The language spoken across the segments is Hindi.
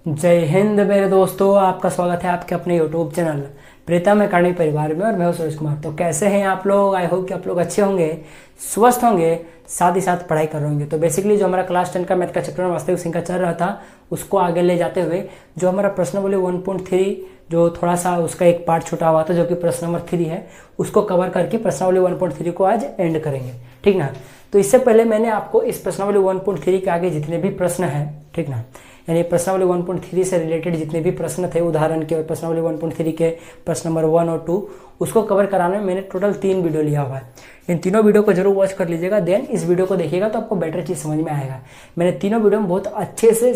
जय हिंद मेरे दोस्तों, आपका स्वागत है आपके अपने यूट्यूब चैनल प्रीतम अकेडमी परिवार में। और मैं हूं सुरेश कुमार। तो कैसे हैं आप लोग? आई होप कि आप लोग अच्छे होंगे, स्वस्थ होंगे, साथ ही साथ पढ़ाई कर रहे होंगे। तो बेसिकली जो हमारा क्लास 10 का मैथ का चैप्टर वास्तविक संख्या चल रहा था, उसको आगे ले जाते हुए जो हमारा प्रश्नावली 1.3 जो थोड़ा सा उसका एक पार्ट छूटा हुआ था, जो कि प्रश्न नंबर 3 है, उसको कवर करके प्रश्नावली 1.3 को आज एंड करेंगे, ठीक ना। तो इससे पहले मैंने आपको इस प्रश्नावली 1.3 के आगे जितने भी प्रश्न हैं, ठीक ना, यानी प्रश्नावली 1.3 से रिलेटेड जितने भी प्रश्न थे उदाहरण के, और प्रश्नावली 1.3 के प्रश्न नंबर 1 और 2, उसको कवर कराने में मैंने टोटल 3 वीडियो लिया हुआ है। इन तीनों वीडियो को जरूर वॉच कर लीजिएगा, देन इस वीडियो को देखिएगा तो आपको बेटर चीज़ समझ में आएगा। मैंने तीनों वीडियो में बहुत अच्छे से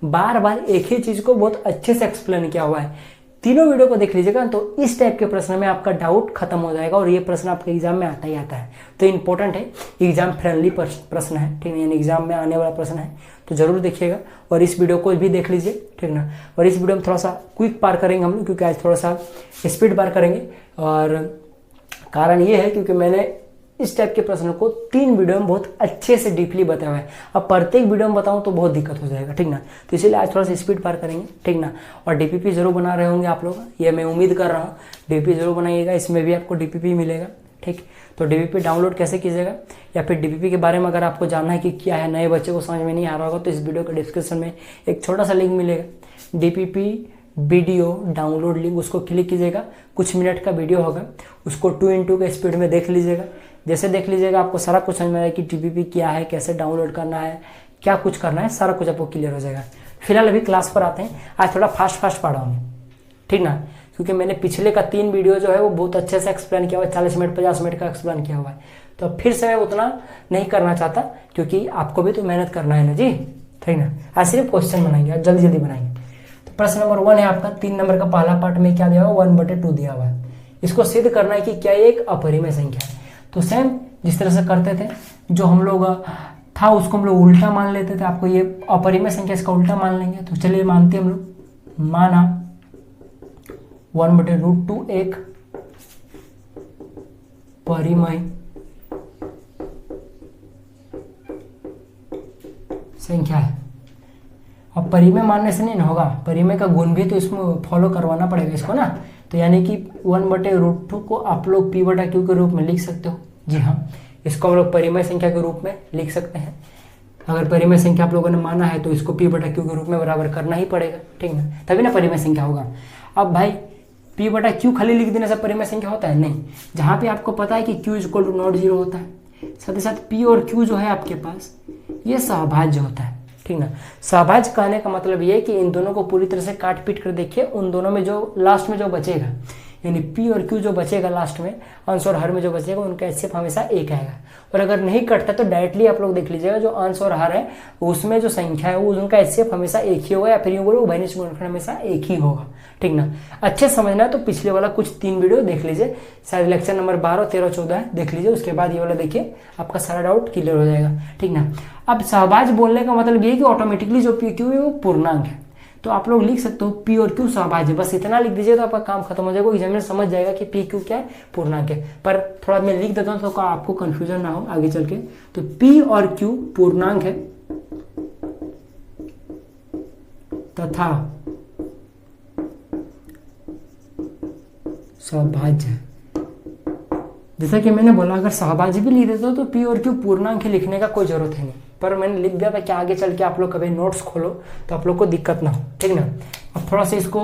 बार बार एक ही चीज़ को बहुत अच्छे से एक्सप्लेन किया हुआ है। तीनों वीडियो को देख लीजिएगा तो इस टाइप के प्रश्न में आपका डाउट खत्म हो जाएगा, और ये प्रश्न आपके एग्जाम में आता ही आता है। तो इंपॉर्टेंट है, एग्जाम फ्रेंडली प्रश्न है, ठीक है, यानी एग्जाम में आने वाला प्रश्न है, तो जरूर देखिएगा। और इस वीडियो को भी देख लीजिए, ठीक ना। और इस वीडियो में थोड़ा सा क्विक पार करेंगे हम लोग, क्योंकि आज थोड़ा सा स्पीड पार करेंगे। और कारण ये है क्योंकि मैंने इस टाइप के प्रश्नों को 3 वीडियो में बहुत अच्छे से डीपली बताया हुआ है। अब प्रत्येक वीडियो में बताऊं तो बहुत दिक्कत हो जाएगा, ठीक ना। तो इसीलिए आज थोड़ा सा स्पीड पार करेंगे, ठीक ना। और डीपीपी जरूर बना रहे होंगे आप लोग, ये मैं उम्मीद कर रहा हूँ। डीपीपी जरूर बनाइएगा, इसमें भी आपको डीपीपी मिलेगा, ठीक। तो डीपीपी डाउनलोड कैसे कीजिएगा, या फिर डीपीपी के बारे में अगर आपको जानना है कि क्या है, नए बच्चे को समझ में नहीं आ रहा होगा, तो इस वीडियो के डिस्क्रिप्शन में एक छोटा सा लिंक मिलेगा, डीपीपी वीडियो डाउनलोड लिंक, उसको क्लिक कीजिएगा। कुछ मिनट का वीडियो होगा, उसको 2x2 के स्पीड में देख लीजिएगा। जैसे देख लीजिएगा आपको सारा कुछ समझ में आएगा कि डीपीपी क्या है, कैसे डाउनलोड करना है, क्या कुछ करना है, सारा कुछ आपको क्लियर हो जाएगा। फिलहाल अभी क्लास पर आते हैं। आज थोड़ा फास्ट पढ़ा हूँ, ठीक ना, क्योंकि मैंने पिछले का 3 वीडियो जो है वो बहुत अच्छे से एक्सप्लेन किया हुआ है, 40 मिनट 50 मिनट का एक्सप्लेन किया हुआ है। तो फिर से मैं उतना नहीं करना चाहता, क्योंकि आपको भी तो मेहनत करना है ना जी, ठीक ना। आज सिर्फ क्वेश्चन बनाएंगे, आज जल्दी जल्दी बनाएंगे। तो प्रश्न नंबर 1 है आपका, 3 नंबर का पहला पार्ट में क्या दिया हुआ, 1/2 दिया हुआ है। इसको सिद्ध करना है कि क्या एक अपरिमेय संख्या है। तो सेम जिस तरह से करते थे, जो हम लोग था उसको हम लोग उल्टा मान लेते थे। आपको ये अपरिमेय संख्या, इसका उल्टा मान लेंगे। तो चलिए मानते हैं हम लोग, माना 1/√2 एक परिमेय संख्या है। अब परिमेय मानने से नहीं होगा, परिमेय का गुण भी तो इसमें फॉलो करवाना पड़ेगा इसको ना। तो यानी कि 1/√2 को आप लोग p/q के रूप में लिख सकते हो। जी हाँ, इसको हम लोग परिमेय संख्या के रूप में लिख सकते हैं। अगर परिमेय संख्या आप लोगों ने माना है तो इसको p/q के रूप में बराबर करना ही पड़ेगा, ठीक ना, तभी ना परिमेय संख्या होगा। अब भाई p/q खाली लिख देने से परिमेय संख्या होता है? नहीं। जहाँ पे आपको पता है कि q = नॉट 0 होता है, साथ ही साथ p और q जो है आपके पास, ये सहभाज्य होता है, ठीक ना। सहभाज्य कहने का मतलब ये है कि इन दोनों को पूरी तरह से काट पीट कर देखिए, उन दोनों में जो लास्ट में जो बचेगा, यानी p और q जो बचेगा लास्ट में, अंश और हर में जो बचेगा, उनका HCF हमेशा 1 आएगा। और अगर नहीं कटता तो डायरेक्टली आप लोग देख लीजिएगा, जो अंश और हर है उसमें जो संख्या है वो उनका HCF हमेशा 1 ही होगा, या फिर यूँ बोलो उभयनिष्ठ गुणनखंड हमेशा 1 ही होगा, ठीक ना। अच्छे समझना है तो पिछले वाला कुछ 3 वीडियो देख लीजिए, शायद लेक्चर नंबर 12, 13, 14 देख लीजिए। उसके बाद ये वाला देखिए, आपका सारा डाउट क्लियर हो जाएगा, ठीक ना। अब सहभाज्य बोलने का मतलब ये है कि ऑटोमेटिकली जो p q है वो पूर्णांक है। तो आप लोग लिख सकते हो p और q सहभाज्य, बस इतना लिख दीजिए तो आपका काम खत्म हो जाएगा। एग्जामिनर समझ जाएगा कि p q क्या है, पूर्णांक है। पर थोड़ा मैं लिख देता हूँ तो आपको कंफ्यूजन ना हो आगे चल के। तो p और q पूर्णांक है तथा सहभाज्य है। जैसा कि मैंने बोला, अगर सहभाज्य भी लिख देते हो तो p और q पूर्णांक ही लिखने का कोई जरूरत है नहीं, पर मैंने लिख दिया था कि आगे चल के आप लोग कभी नोट्स खोलो तो आप लोग को दिक्कत ना हो, ठीक ना। अब थोड़ा सा इसको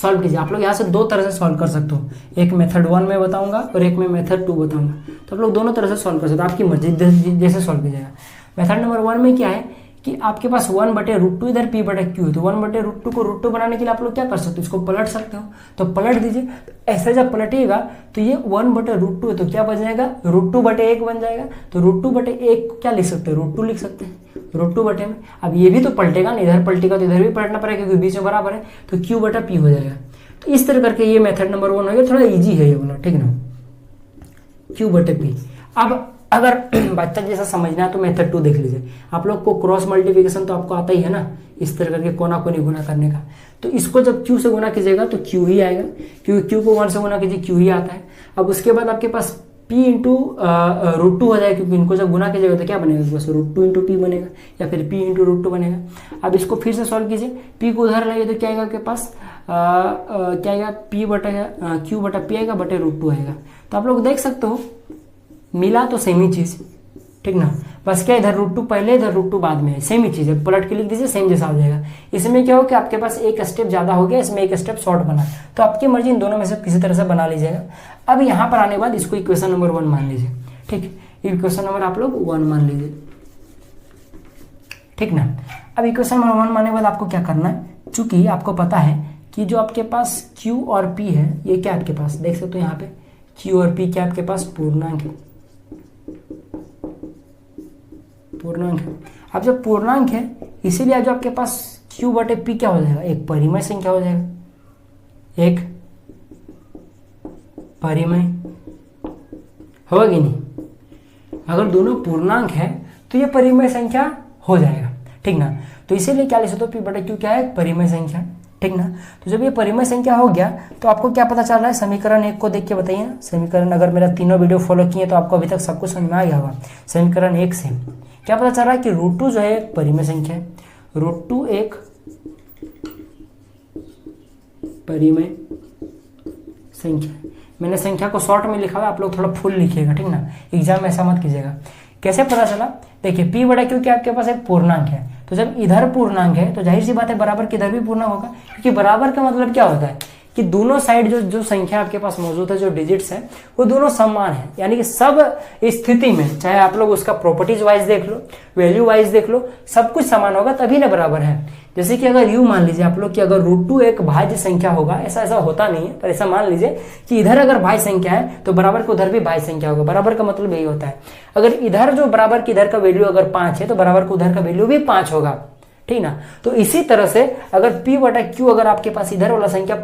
सॉल्व कीजिए। आप लोग यहाँ से 2 तरह से सॉल्व कर सकते हो, एक मेथड 1 में बताऊंगा और एक में मेथड 2 बताऊंगा। तो आप लोग दोनों तरह से सॉल्व कर सकते हो, आपकी मर्जी जैसे सॉल्व कीजिएगा। मेथड नंबर 1 में क्या है कि आपके पास 1/√2 इधर p/q है, तो 1/√2 को √2 बनाने के लिए आप लोग क्या कर सकते हो, इसको पलट सकते हो। तो पलट दीजिए। तो ऐसा जब पलटिएगा तो ये 1/√2 है, तो क्या बच जाएगा, √2/1 बन जाएगा। तो √2/1 को क्या लिख सकते हैं, √2 लिख सकते हैं, √2 में। अब ये भी तो पलटेगा ना, इधर पलटेगा तो इधर भी पलटना पड़ेगा, क्योंकि बीच में बराबर है, तो q/p हो जाएगा। तो इस तरह करके ये मेथड नंबर 1 हो गया, थोड़ा ईजी है ये वाला, ठीक ना, q/p। अब अगर बच्चा जैसा समझना है तो मेथड 2 देख लीजिए। आप लोग को क्रॉस मल्टीप्लिकेशन तो आपको आता ही है ना, इस तरह करके कोना कोनी गुना करने का। तो इसको जब q से गुना कीजिएगा तो q ही आएगा, क्योंकि q को 1 से गुना कीजिए q ही आता है। अब उसके बाद आपके पास p इंटू √2 हो जाएगा, क्योंकि इनको जब गुना कीजिएगा तो क्या बनेगा, बस √2 इंटू पी बनेगा, या फिर p इंटू √2 बनेगा। अब इसको फिर से सॉल्व कीजिए, p को उधर लाइए तो क्या आएगा आपके पास, क्या आएगा, p बटा q बटा p आएगा बटे √2 आएगा। तो आप लोग देख सकते हो मिला तो सेम ही चीज़, ठीक ना, बस क्या इधर √2 पहले इधर √2 बाद में, सेम ही चीज़ है, पलट के लिख दीजिए सेम जैसा हो जाएगा। इसमें क्या हो कि आपके पास एक स्टेप ज़्यादा हो गया, इसमें एक स्टेप शॉर्ट बना, तो आपकी मर्जी इन दोनों में से किसी तरह से बना लीजिएगा। अब यहाँ पर आने के बाद इसको इक्वेशन नंबर 1 मान लीजिए, ठीक, इक्वेशन नंबर आप लोग 1 मान लीजिए, ठीक ना। अब इक्वेशन नंबर 1 मानने के बाद आपको क्या करना है, चूंकि आपको पता है कि जो आपके पास Q और P है, ये क्या आपके पास देख सकते हो यहाँ पे Q और P क्या आपके पास पूर्णांक है, पूर्णांक है। अब जब पूर्णांक है इसीलिए जो आपके पास Q बटे P क्या हो जाएगा, एक परिमेय संख्या हो जाएगा, एक परिमेय होगा कि नहीं। अगर दोनों पूर्णांक है तो ये परिमेय संख्या हो जाएगा, ठीक ना। तो इसीलिए क्या लिख सकते हो, P बटे Q क्या है, परिमेय संख्या, ठीक ना। तो जब ये परिमेय संख्या हो गया तो आपको क्या पता चल रहा है, समीकरण 1 को देख के बताइए ना। समीकरण अगर मेरा तीनों वीडियो फॉलो किए तो आपको अभी तक सब कुछ समझ में आ गया होगा। समीकरण 1 से क्या पता चल रहा है कि √2 जो है एक परिमेय संख्या है, √2 एक परिमेय संख्या है। मैंने संख्या को शॉर्ट में लिखा हुआ, आप लोग थोड़ा फुल लिखिएगा, ठीक ना, एग्जाम में ऐसा मत कीजिएगा। कैसे पता चला, देखिए P बड़ा Q क्या आपके पास एक पूर्णांक है, तो जब इधर पूर्णांक है तो जाहिर सी बात है बराबर के इधर भी पूर्णांक होगा, क्योंकि बराबर का मतलब क्या होता है कि दोनों साइड जो संख्या आपके पास मौजूद है, जो डिजिट्स है वो दोनों समान है, यानी कि सब स्थिति में, चाहे आप लोग उसका प्रॉपर्टीज वाइज देख लो, वैल्यू वाइज देख लो, सब कुछ समान होगा तभी ना बराबर है। जैसे कि अगर यूं मान लीजिए आप लोग कि अगर √2 एक भाज्य संख्या होगा, ऐसा होता नहीं है, पर ऐसा मान लीजिए कि इधर अगर भाज्य संख्या है तो बराबर के उधर भी भाज्य संख्या होगा। बराबर का मतलब यही होता है, अगर इधर जो बराबर के इधर का वैल्यू अगर 5 है तो बराबर के उधर का वैल्यू भी 5 होगा, ठीक ना। तो इसी तरह से अगर P बटा Q अगर आपके पास इधर वाला संख्या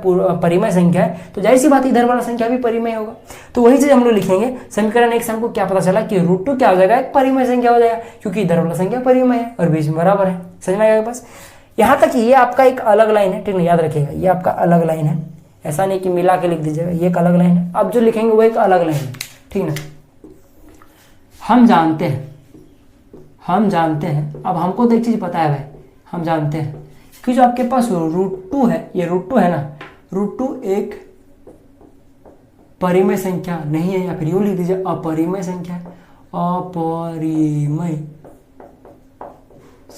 परिमेय संख्या है तो जाहिर सी बात इधर वाला संख्या भी परिमेय होगा। तो वही चीज हम लोग लिखेंगे, समीकरण 1 से हमको क्या पता चला कि √2 क्या हो जाएगा, एक परिमेय संख्या हो जाएगा, क्योंकि इधर वाला संख्या परिमेय है और बीच में बराबर है। समझ में आएगा बस। यहाँ तक ये आपका एक अलग लाइन है, ठीक है, याद रखिएगा ये आपका अलग लाइन है, ऐसा नहीं कि मिला के लिख दीजिएगा, ये एक अलग लाइन है। अब जो लिखेंगे वो एक अलग लाइन है, ठीक ना। हम जानते हैं, अब हमको तो एक चीज पता है भाई, हम जानते हैं कि जो आपके पास √2 है, ये √2 है ना, √2 एक परिमेय संख्या नहीं है, या फिर यूं लिख दीजिए अपरिमेय संख्या है, अपरिमेय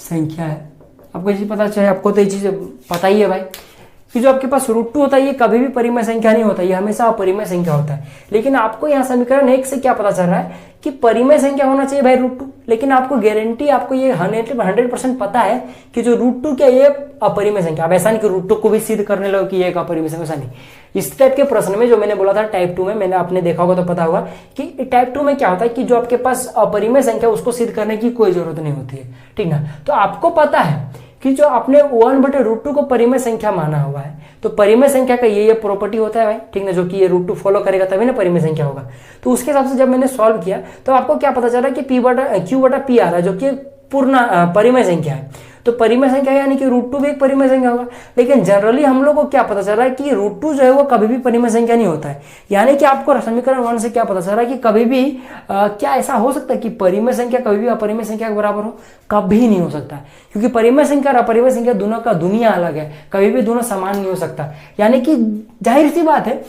संख्या है। आपको ये चीज पता चले, आपको तो ये चीज पता ही है भाई कि जो आपके पास √2 होता है ये कभी भी परिमेय संख्या नहीं होता, ये हमेशा अपरिमेय संख्या होता है। लेकिन आपको यहाँ समीकरण 1 से क्या पता चल रहा है कि परिमेय संख्या होना चाहिए भाई √2, लेकिन आपको गारंटी, आपको ये 100% पता है कि जो √2 क्या ये अपरिमेय संख्या। अब ऐसा नहीं कि √2 को भी सिद्ध करने लगो कि ये एक अपरिमेय संख्या, ऐसा नहीं। इस टाइप के प्रश्न में जो मैंने बोला था टाइप 2 में, मैंने आपने देखा होगा तो पता होगा कि टाइप 2 में क्या होता है कि जो आपके पास अपरिमेय संख्या उसको सिद्ध करने की कोई जरूरत नहीं होती है, ठीक ना। तो आपको पता है कि जो आपने 1/√2 को परिमेय संख्या माना हुआ है, तो परिमेय संख्या का ये प्रॉपर्टी होता है भाई, ठीक ना, जो कि ये √2 फॉलो करेगा तभी ना परिमेय संख्या होगा। तो उसके हिसाब से जब मैंने सॉल्व किया तो आपको क्या पता चला कि Q बटा P आ रहा है, जो कि पूर्ण परिमेय संख्या है। तो परिमेय संख्या यानी कि √2 भी एक परिमेय संख्या होगा। लेकिन जनरली हम लोग को क्या पता चल रहा है कि √2 जो है वो कभी भी परिमेय संख्या नहीं होता है, यानी कि आपको समीकरण 1 से क्या पता चल रहा है कि कभी भी क्या ऐसा हो सकता है कि परिमेय संख्या कभी भी अपरिमेय संख्या के बराबर हो, कभी नहीं हो सकता, क्योंकि परिमेय संख्या और अपरिमेय संख्या दोनों का दुनिया अलग है, कभी भी दोनों समान नहीं हो सकता। यानी कि जाहिर सी बात है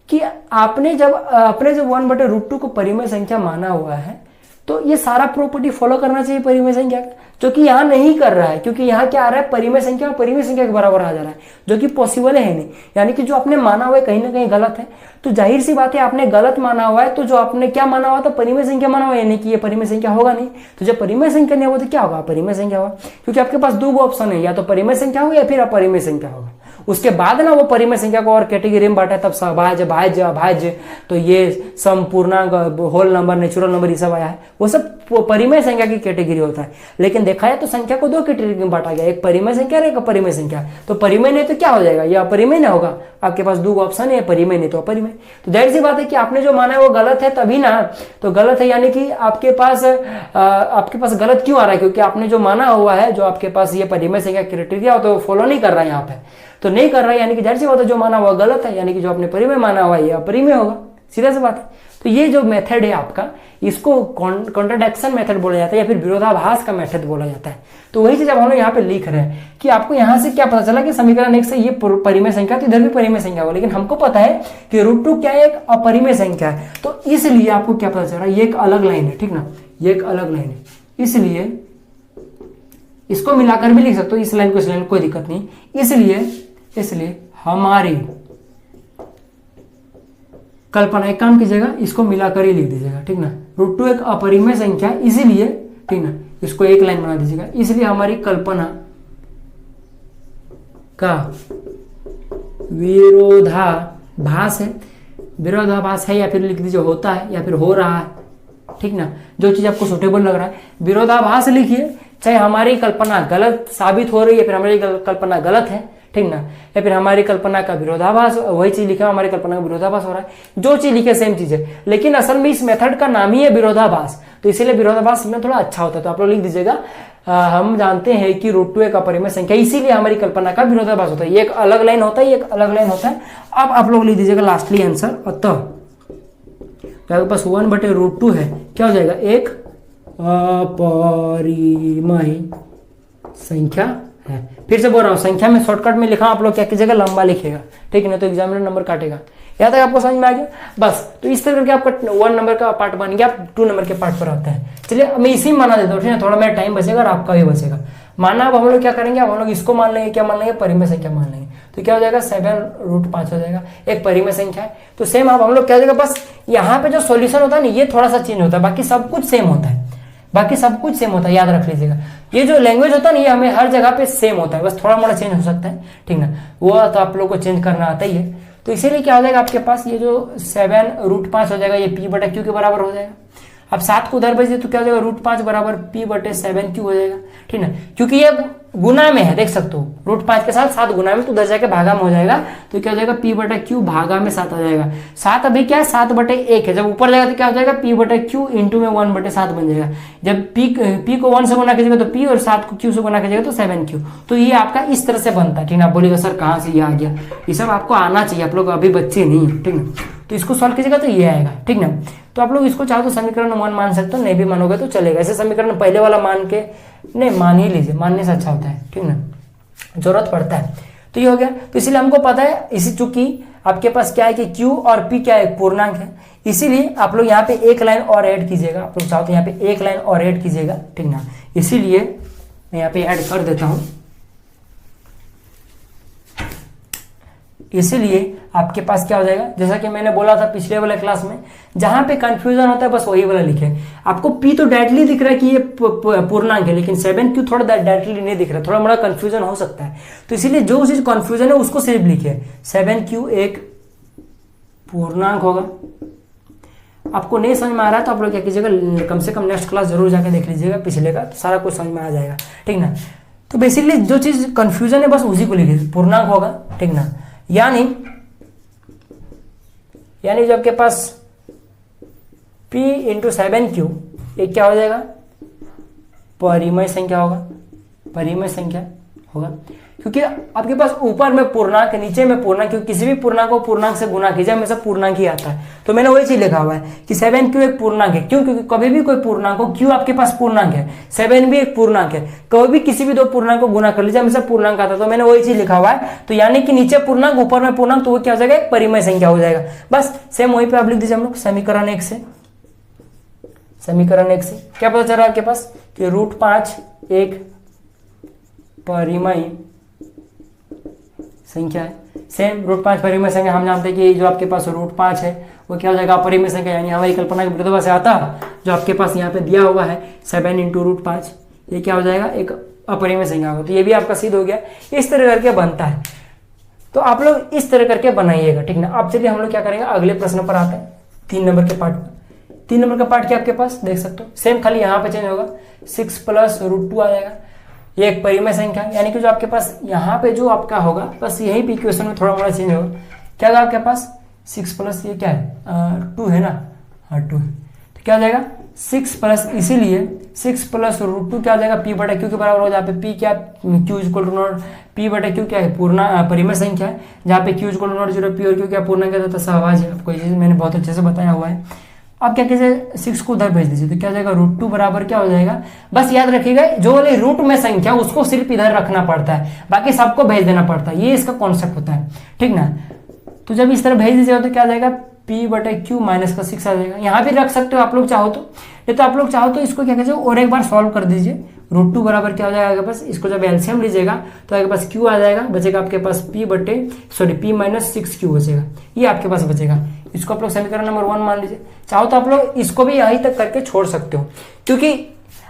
कि आपने जब 1/√2 को परिमेय संख्या माना हुआ है तो ये सारा प्रॉपर्टी फॉलो करना चाहिए परिमेय संख्या का, जो कि यहाँ नहीं कर रहा है, क्योंकि यहाँ क्या आ रहा है, परिमेय संख्या और परिमेय संख्या के बराबर आ जा रहा है, जो कि पॉसिबल है नहीं। यानी कि जो आपने माना हुआ है कहीं ना कहीं गलत है। तो जाहिर सी बात है आपने गलत माना हुआ है, तो जो आपने क्या माना हुआ था, परिमेय संख्या माना हुआ है, यानी कि ये परिमेय संख्या होगा नहीं। तो जब परिमेय संख्या नहीं होगा तो क्या होगा, परिमेय संख्या होगा, क्योंकि आपके पास दो ऑप्शन है, या तो परिमेय संख्या होगा या फिर अपरिमेय संख्या होगा। उसके बाद ना वो परिमेय संख्या को और कैटेगरी में बांटा, तब सभाज्य, भाज्य, अभाज्य, तो ये संपूर्णांक, होल नंबर, नेचुरल नंबर, ये सब आया है, वो सब परिमेय संख्या की कैटेगरी होता है। लेकिन देखा है तो संख्या को दो कैटेगरी में बांटा गया, एक परिमेय संख्या और एक अपरिमेय संख्या। तो परिमेय नहीं तो क्या हो जाएगा, ये अपरिमेय नहीं होगा। आपके पास दो ऑप्शन है, परिमेय नहीं तो अपरिमेय। तो जाहिर सी बात है कि आपने जो माना है वो गलत है, तभी ना, तो गलत है यानी कि आपके पास गलत क्यों आ रहा है, क्योंकि आपने जो माना हुआ है, जो आपके पास ये परिमेय संख्या क्राइटेरिया हो तो फॉलो नहीं कर रहा है यहाँ पे, तो नहीं कर रहा है, यानी कि जाहिर सी बात है जो माना हुआ गलत है, यानी कि जो आपने परिमेय माना हुआ है ये अपरिमेय होगा, सीधा सी बात है। तो ये जो मेथड है आपका, इसको कॉन्ट्राडिक्शन मेथड बोला जाता है या फिर विरोधाभास का मेथड बोला जाता है। तो वही चीज अब हम लोग यहाँ पे लिख रहे हैं कि आपको यहाँ से क्या पता चला कि समीकरण 1 से ये परिमेय संख्या, तो इधर भी परिमेय संख्या होगा, लेकिन हमको पता है कि √2 क्या है, एक अपरिमेय संख्या है। तो इसलिए आपको क्या पता चल रहा है, ये एक अलग लाइन है, ठीक ना, ये एक अलग लाइन है, इसलिए इसको मिलाकर भी लिख सकते हो, इस लाइन को इस लाइन, कोई दिक्कत नहीं। इसलिए हमारी कल्पना, एक काम कीजिएगा, इसको मिलाकर ही लिख दीजिएगा, ठीक ना। √2 एक अपरिमेय संख्या, इसीलिए, ठीक ना, इसको एक लाइन बना दीजिएगा, इसलिए हमारी कल्पना का विरोधाभास है, विरोधाभास है, या फिर लिख दीजिए होता है, या फिर हो रहा है, ठीक ना, जो चीज आपको सुटेबल लग रहा है। विरोधाभास लिखिए, चाहे हमारी कल्पना गलत साबित हो रही है, फिर हमारी कल्पना गलत है, ठीक ना, या फिर हमारी कल्पना का विरोधाभास, वही चीज लिखा हमारी कल्पना का विरोधाभास हो रहा है, जो चीज लिखे सेम चीज है, लेकिन असल में इस मेथड का नाम ही है विरोधाभास, तो इसीलिए विरोधाभास में थोड़ा अच्छा होता है। तो आप लोग लिख दीजिएगा, हम जानते हैं कि √2 एक अपरिमेय संख्या, इसीलिए हमारी कल्पना का विरोधाभास होता है। ये एक अलग लाइन होता है, ये एक अलग लाइन होता है। अब आप लोग लिख दीजिएगा लास्टली आंसर, अतः आपके पास 1/√2 है, क्या हो जाएगा, एक अपरिमेय संख्या है। फिर से बोल रहा हूं, संख्या में शॉर्टकट में लिखा, आप लोग क्या कीजिएगा, लंबा लिखेगा, ठीक है ना, तो एग्जामिनर नंबर काटेगा। यहाँ तक आपको समझ में आ गया बस। तो इस तरह करके आपका 1 नंबर का पार्ट बन गया, आप 2 नंबर के पार्ट पर आते हैं। चलिए मैं इसी में माना देता हूँ, ठीक है, थोड़ा मेरा टाइम बचेगा और आपका भी बचेगा। माना अब हम लोग क्या करेंगे, अब हम लोग इसको मान लेंगे, क्या मान लेंगे, परिमेय संख्या मान लेंगे। तो क्या हो जाएगा, 7√5 हो जाएगा, एक परिमेय संख्या है। तो सेम अब हम लोग क्या हो जाएगा, बस यहाँ पे जो सॉल्यूशन होता है ना, ये थोड़ा सा चेंज होता है, बाकी सब कुछ सेम होता है, बाकी सब कुछ सेम होता है, याद रख लीजिएगा। ये जो लैंग्वेज होता है ना, ये हमें हर जगह पे सेम होता है, बस थोड़ा मोड़ा चेंज हो सकता है, ठीक ना, वो तो आप लोग को चेंज करना आता ही है। तो इसीलिए क्या हो जाएगा, आपके पास ये जो 7√5 हो जाएगा, ये p/q के बराबर हो जाएगा। अब 7 को उधर भेज दिए तो क्या हो जाएगा, √5 बराबर p/7q हो जाएगा, ठीक ना, क्योंकि ये गुना में है, देख सकते हो, √5 के साथ 7 गुना में, तो उधर जाके भागा में हो जाएगा, तो क्या हो जाएगा, p/q भागा में 7 आ जाएगा। 7 अभी क्या है, 7/1 है, जब ऊपर जाएगा तो क्या हो जाएगा, p/q इंटू में 1/7 बन जाएगा। जब p को 1 से गुना कीजिएगा तो p, और 7 को q से गुना कीजिएगा तो 7q। तो ये आपका इस तरह से बनता है, ठीक ना। बोलिएगा सर कहाँ से ये आ गया, ये सब आपको आना चाहिए, आप लोग अभी बच्चे नहीं है, ठीक ना। तो इसको सॉल्व कीजिएगा तो ये आएगा, ठीक ना। तो आप लोग इसको चाहो तो समीकरण 1 मान सकते हो, नहीं भी मानोगे तो चलेगा। ऐसे समीकरण पहले वाला मान के नहीं, मान ही लीजिए, मानने से अच्छा होता है, ठीक ना, जरूरत पड़ता है। तो ये हो गया। तो इसीलिए हमको पता है, इसी चूंकि आपके पास क्या है कि q और p क्या है, पूर्णांक है, इसीलिए आप लोग यहाँ पे एक लाइन और ऐड कीजिएगा। आप लोग चाहो तो यहाँ पे एक लाइन और ऐड कीजिएगा, ठीक ना। इसीलिए मैं यहाँ पे ऐड कर देता हूँ, इसीलिए आपके पास क्या हो जाएगा, जैसा कि मैंने बोला था पिछले वाले क्लास में, जहां पे कंफ्यूजन होता है बस वही वाला लिखे। आपको p तो डायरेक्टली दिख रहा है कि ये पूर्णांक है, लेकिन 7q थोड़ा डायरेक्टली नहीं दिख रहा, थोड़ा मोड़ा कंफ्यूजन हो सकता है। तो इसीलिए जो चीज कंफ्यूजन है उसको सिर्फ लिखे, 7q एक पूर्णांक होगा। आपको नहीं समझ में आ रहा है तो आप लोग क्या कीजिएगा, कम से कम नेक्स्ट क्लास जरूर जाकर देख लीजिएगा पिछले का, तो सारा कुछ समझ में आ जाएगा, ठीक ना। तो बेसिकली जो चीज कंफ्यूजन है बस उसी को लिखिए, पूर्णांक होगा, ठीक ना। यानी जो आपके पास p इंटू 7q एक क्या हो जाएगा, परिमेय संख्या होगा, परिमेय संख्या होगा, क्योंकि आपके पास ऊपर में पूर्णांक, नीचे में पूर्णांक, क्योंकि किसी भी पूर्णांक को पूर्णांक से गुना कीजिए हमेशा पूर्णांक ही आता है। तो मैंने वही चीज लिखा हुआ है कि 7q एक पूर्णांक है, क्यों, क्योंकि कभी भी कोई पूर्णांक हो, q आपके पास पूर्णांक है, 7 भी एक पूर्णांक है, कभी भी किसी भी दो पूर्णांक को गुना कर लीजिए हमेशा पूर्णांक आता है। तो मैंने वही चीज लिखा हुआ है, तो यानी कि नीचे पूर्णांक ऊपर में पूर्णांक, तो वो क्या हो जाएगा, एक परिमेय संख्या हो जाएगा। बस सेम वही पे आप लिख दीजिए हम लोग समीकरण 1 से, समीकरण 1 से क्या पता चल रहा है आपके पास कि √5 एक परिमेय संख्या है। सेम √5 परिमेय संख्या, हम जानते हैं कि जो आपके पास √5 है वो क्या हो जाएगा, अपरिमेय संख्या, यानी हमारी कल्पना के विरोधाभास से आता जो आपके पास यहाँ पे दिया हुआ है 7 इंटू √5, ये क्या हो जाएगा, एक अपरिमेय संख्या होगा। तो ये भी आपका सिद्ध हो गया। इस तरह करके बनता है, तो आप लोग इस तरह करके बनाइएगा, ठीक ना। अब चलिए हम लोग क्या करेंगे, अगले प्रश्न पर आते हैं, 3 नंबर के पार्ट में। 3 नंबर का पार्ट क्या आपके पास देख सकते हो, सेम खाली यहाँ पे चेंज होगा, 6 + √2 आ जाएगा, ये एक परिमेय संख्या, यानी कि जो आपके पास यहाँ पे जो आपका होगा बस यही पे इक्वेशन में थोड़ा मोड़ा चेंज होगा। क्या होगा आपके पास 6 ये क्या है 2 है ना, हाँ 2 है, तो क्या हो जाएगा 6 इसीलिए 6 + √2 क्या हो जाएगा, p/q के बराबर हो, जहाँ पे p क्या, q = p/q क्या है, पूर्ण परिमेय संख्या है, जहाँ पे q = 0, p और q क्या पूर्णांक है, तो सहभाज्य है। आपको ये चीज मैंने बहुत अच्छे से बताया हुआ है। अब क्या कीजिए 6 को उधर भेज दीजिए, तो क्या हो जाएगा √2 बराबर क्या हो जाएगा, बस याद रखिएगा जो वाले रूट में संख्या उसको सिर्फ इधर रखना पड़ता है, बाकी सबको भेज देना पड़ता है, ये इसका कॉन्सेप्ट होता है, ठीक ना। तो जब इस तरह भेज दीजिएगा तो क्या आ जाएगा p/q माइनस का 6 आ जाएगा। यहाँ भी रख सकते हो आप लोग चाहो तो, नहीं तो आप लोग चाहो तो इसको क्या कीजिए और एक बार सॉल्व कर दीजिए। √2 बराबर क्या हो जाएगा आपके पास, इसको जब एलसीएम लीजिएगा तो आपके पास q आ जाएगा, बचेगा आपके पास p-6q बचेगा, ये आपके पास बचेगा। इसको आप लोग समीकरण नंबर 1 मान लीजिए। चाहो तो आप लोग इसको भी यहीं तक करके छोड़ सकते हो, क्योंकि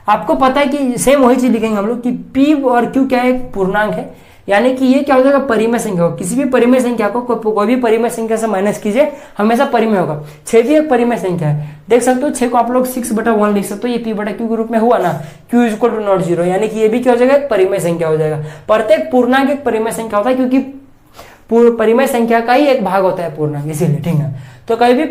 आपको पता है कि सेम वही चीज लिखेंगे हम लोग कि p और q क्या है, एक पूर्णांक है, यानी कि ये क्या हो जाएगा परिमेय संख्या हो। किसी भी परिमेय संख्या को कोई भी परिमेय संख्या से माइनस कीजिए हमेशा परिमेय होगा। 6 भी एक परिमेय संख्या है, देख सकते हो 6 को आप लोग 6/1 लिख सकते हो, ये p/q के रूप में हुआ ना, q = 0, यानी कि ये भी क्या हो जाएगा एक परिमेय संख्या हो जाएगा। प्रत्येक पूर्णांक एक परिमेय संख्या होता है, क्योंकि परिमेय संख्या का ही एक भाग होता है पूर्णांक, इसीलिए, ठीक है। तो कभी भी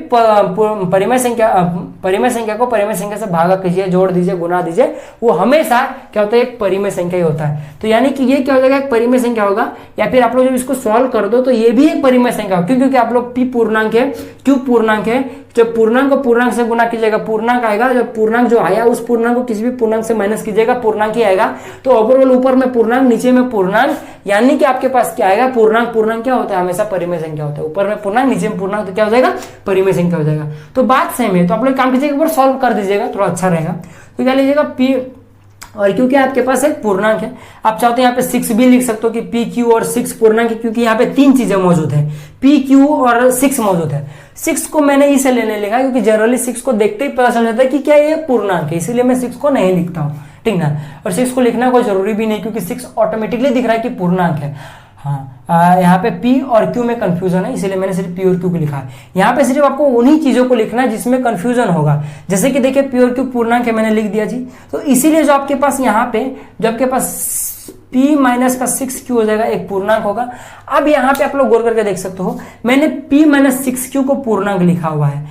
परिमेय संख्या को परिमेय संख्या से भागा कीजिए, जोड़ दीजिए, गुना दीजिए, वो हमेशा क्या होता है एक परिमेय संख्या ही होता है। तो यानी कि ये क्या हो जाएगा एक परिमेय संख्या होगा, या फिर आप लोग जब इसको सॉल्व कर दो तो ये भी एक परिमेय संख्या होगा, क्योंकि आप लोग p पूर्णांक है, q पूर्णांक है, जब पूर्णांक को पूर्णांक से गुना कीजिएगा पूर्णांक आएगा, जब पूर्णांक जो आया उस पूर्णांक को किसी भी पूर्णांक से माइनस कीजिएगा पूर्णांक ही आएगा। तो ओवरऑल ऊपर में पूर्णांक नीचे में पूर्णांक, यानी कि आपके पास क्या आएगा पूर्णांक। पूर्णांक क्या होता है हमेशा परिमेय संख्या होता है, ऊपर में पूर्णांक नीचे में पूर्णांक, तो क्या हो जाएगा परिमेय संख्या हो जाएगा। तो बात सेम है, तो आप लोग काम कीजिएगा एक बार सॉल्व कर दीजिएगा, थोड़ा अच्छा रहेगा। तो क्या लीजिएगा p और क्योंकि आपके पास एक पूर्णांक है, आप चाहते हैं यहाँ पे 6 भी लिख सकते हो कि p q और 6 पूर्णांक है, क्योंकि यहाँ पे 3 चीजें मौजूद है, p q और 6 मौजूद है। 6 को मैंने इसे लेने लिखा क्योंकि जनरली 6 को देखते ही पता चल जाता है कि क्या ये पूर्णांक है, इसीलिए मैं 6 को नहीं लिखता हूँ, ठीक ना। और 6 को लिखना कोई जरूरी भी नहीं, क्योंकि 6 ऑटोमेटिकली दिख रहा है कि पूर्णांक है। हाँ, यहाँ पे p और q में कंफ्यूजन है, इसीलिए मैंने सिर्फ p और q को लिखा है। यहाँ पे सिर्फ आपको उन्हीं चीजों को लिखना है जिसमें कंफ्यूजन होगा, जैसे कि देखिए p और q पूर्णांक है, मैंने लिख दिया जी। तो इसीलिए जो आपके पास यहाँ पे जो आपके पास p-6q हो जाएगा एक पूर्णांक होगा। अब यहाँ पे आप लोग गौर करके देख सकते हो, मैंने p-6q को पूर्णांक लिखा हुआ है।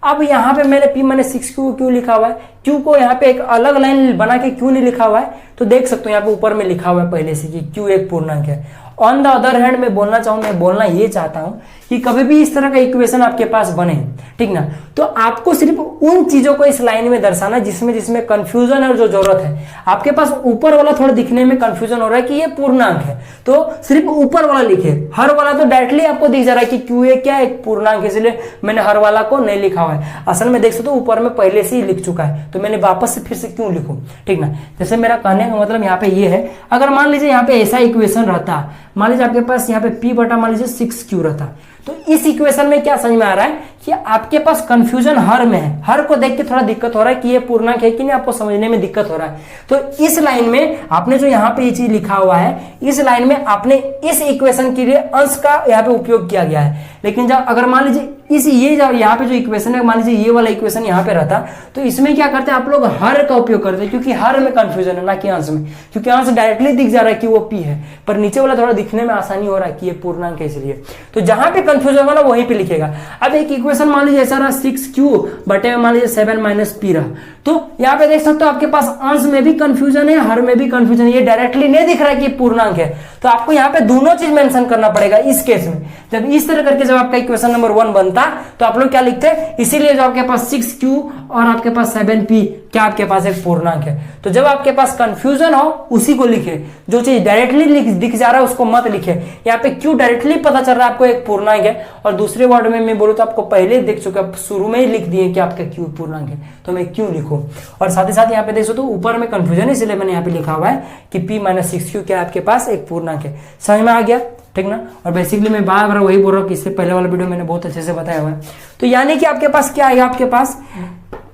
अब यहाँ पे मैंने p-6q को क्यों लिखा हुआ है, q को यहाँ पे एक अलग लाइन बना के क्यों नहीं लिखा हुआ है, तो देख सकते हो यहाँ पे ऊपर में लिखा हुआ है पहले से कि q एक पूर्णांक है। ऑन द अदर हैंड मैं बोलना ये चाहता हूं कि कभी भी इस तरह का इक्वेशन आपके पास बने, ठीक ना, तो आपको सिर्फ उन चीजों को इस लाइन में दर्शाना जिसमें कंफ्यूजन है और जो जरूरत है। आपके पास ऊपर वाला थोड़ा दिखने में कंफ्यूजन हो रहा है कि ये पूर्णांक है, तो सिर्फ ऊपर वाला लिखे, हर वाला तो डायरेक्टली आपको दिख जा रहा है कि क्यू ए क्या एक पूर्णांक, इसलिए मैंने हर वाला को नहीं लिखा हुआ है। असल में देख सकते हो ऊपर में पहले से ही लिख चुका है, तो मैंने वापस से फिर से क्यों लिखूं, ठीक ना। जैसे मेरा कहने का मतलब यहाँ पे ये है, अगर मान लीजिए यहाँ पे ऐसा इक्वेशन रहता, मान लीजिए आपके पास यहाँ पे p बटा मान लीजिए 6q रहता, तो इस इक्वेशन में क्या समझ में आ रहा है कि आपके पास कंफ्यूजन हर में है, हर को देख के थोड़ा दिक्कत हो रहा है कि ये पूर्णांक है कि नहीं, आपको समझने में दिक्कत हो रहा है। तो इस लाइन में आपने जो यहाँ पे ये चीज लिखा हुआ है, इस लाइन में आपने इस इक्वेशन के लिए अंश का यहाँ पे उपयोग किया गया है। लेकिन जब अगर मान लीजिए यहाँ पे जो इक्वेशन है, मान लीजिए ये वाला इक्वेशन यहाँ पे रहता, तो इसमें क्या करते हैं आप लोग हर का उपयोग करते हैं, क्योंकि हर में कंफ्यूजन है ना कि अंश में, क्योंकि अंश डायरेक्टली दिख जा रहा है कि वो p है, पर नीचे वाला थोड़ा दिखने में आसानी हो रहा है कि ये पूर्णांक है, इसलिए तो जहां पे कंफ्यूजन होगा ना वहीं पे लिखेगा। अब एक इक्वेशन मान लीजिए ऐसा रहा 6q बटे मान लीजिए 7 - p रहा, तो यहाँ पे देख सकते हो आपके पास अंश में भी कंफ्यूजन है, हर में भी कंफ्यूजन है, ये डायरेक्टली नहीं दिख रहा है कि पूर्णांक है, तो आपको यहाँ पे दोनों चीज मेंशन करना पड़ेगा इस केस में। जब इस तरह करके जब आपका इक्वेशन नंबर 1 बनता तो आप लोग क्या लिखते हैं, इसीलिए जो आपके पास 6q और आपके पास 7p क्या आपके पास एक पूर्णांक है। तो जब आपके पास कंफ्यूजन हो उसी को लिखे, जो चीज डायरेक्टली दिख जा रहा है उसको मत लिखे। यहाँ पे q डायरेक्टली पता चल रहा है आपको एक पूर्णांक है, और दूसरे वर्ड में मैं बोलूँ तो आपको पहले देख चुका, शुरू में ही लिख दिए कि आपका q पूर्णांक है, तो मैं क्यों लिखूं। और साथ ही साथ यहाँ पे देख सकते हो ऊपर में कंफ्यूजन है, इसलिए मैंने यहाँ पे लिखा हुआ है कि p-6q क्या आपके पास एक पूर्णांक है। समझ में आ गया, ठीक ना। और बेसिकली मैं बार बार वही बोल रहा हूँ कि इससे पहले वाला वीडियो मैंने बहुत अच्छे से बताया हुआ है। तो यानी कि आपके पास क्या है, आपके पास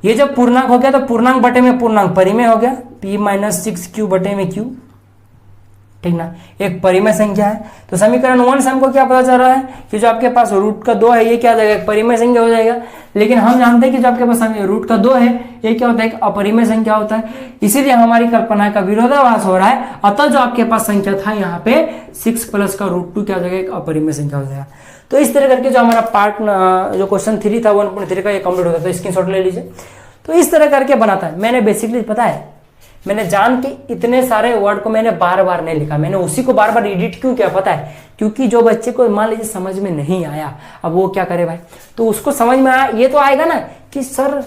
ये जब पूर्णांक हो गया तो पूर्णांक बटे में पूर्णांक परिमेय हो गया, p-6q बटे में q, ठीक ना, एक परिमेय संख्या है। तो समीकरण 1 से हमको क्या पता चल रहा है कि जो आपके पास √2 है ये क्या हो जाएगा, एक परिमेय संख्या हो जाएगा। लेकिन हम जानते हैं कि जो आपके पास √2 है ये क्या होता है, एक अपरिमेय संख्या होता है, इसीलिए हमारी कल्पना का विरोधाभास हो रहा है। अतः जो आपके पास संख्या था यहाँ पे 6 प्लस का √2 क्या हो जाएगा, एक अपरिमेय संख्या हो जाएगा। तो इस तरह करके जो हमारा पार्ट जो क्वेश्चन 3 था 1.3 का ये कंप्लीट होता है, स्क्रीनशॉट ले लीजिए। तो इस तरह करके बनाता है। मैंने बेसिकली पता है, मैंने जान के इतने सारे वर्ड को मैंने बार बार नहीं लिखा, मैंने उसी को बार बार एडिट क्यों किया पता है, क्योंकि जो बच्चे को मान लीजिए समझ में नहीं आया, अब वो क्या करे भाई, तो उसको समझ में आया ये तो आएगा ना कि सर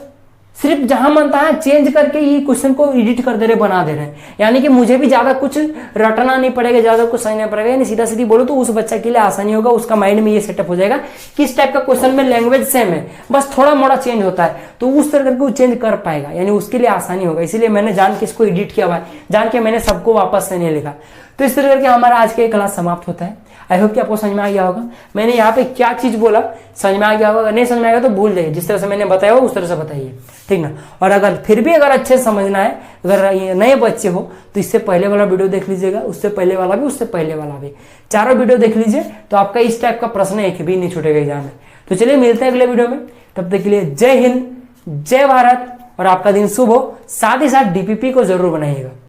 सिर्फ जहां मन तहां चेंज करके ये क्वेश्चन को एडिट कर दे रहे, बना दे रहे हैं। यानी कि मुझे भी ज्यादा कुछ रटना नहीं पड़ेगा, ज्यादा कुछ समझना पड़ेगा, यानी सीधा सीधी बोलो तो उस बच्चा के लिए आसानी होगा, उसका माइंड में ये सेटअप हो जाएगा किस टाइप का क्वेश्चन में लैंग्वेज सेम है, बस थोड़ा मोड़ा चेंज होता है, तो उस तरह करके वो चेंज कर पाएगा, यानी उसके लिए आसानी होगा। इसीलिए मैंने जान के इसको एडिट किया हुआ है, जान के मैंने सबको वापस से नहीं लिखा। तो इस तरह करके हमारा आज का क्लास समाप्त होता है। आई होप कि आपको समझ में आ गया होगा मैंने यहाँ पे क्या चीज बोला, समझ में आ गया होगा। अगर नहीं समझ में आएगा तो भूल जाइए, जिस तरह से मैंने बताया हो उस तरह से बताइए, ठीक ना। और अगर फिर भी अगर अच्छे से समझना है, अगर ये नए बच्चे हो तो इससे पहले वाला वीडियो देख लीजिएगा, उससे पहले वाला भी, उससे पहले वाला भी, चारों वीडियो देख लीजिए, तो आपका इस टाइप का प्रश्न एक भी नहीं छूटेगा एग्जाम में। तो चलिए मिलते हैं अगले वीडियो में, तब तक के लिए जय हिंद, जय भारत, और आपका दिन शुभ हो। साथ ही साथ डीपीपी को जरूर बनाइएगा।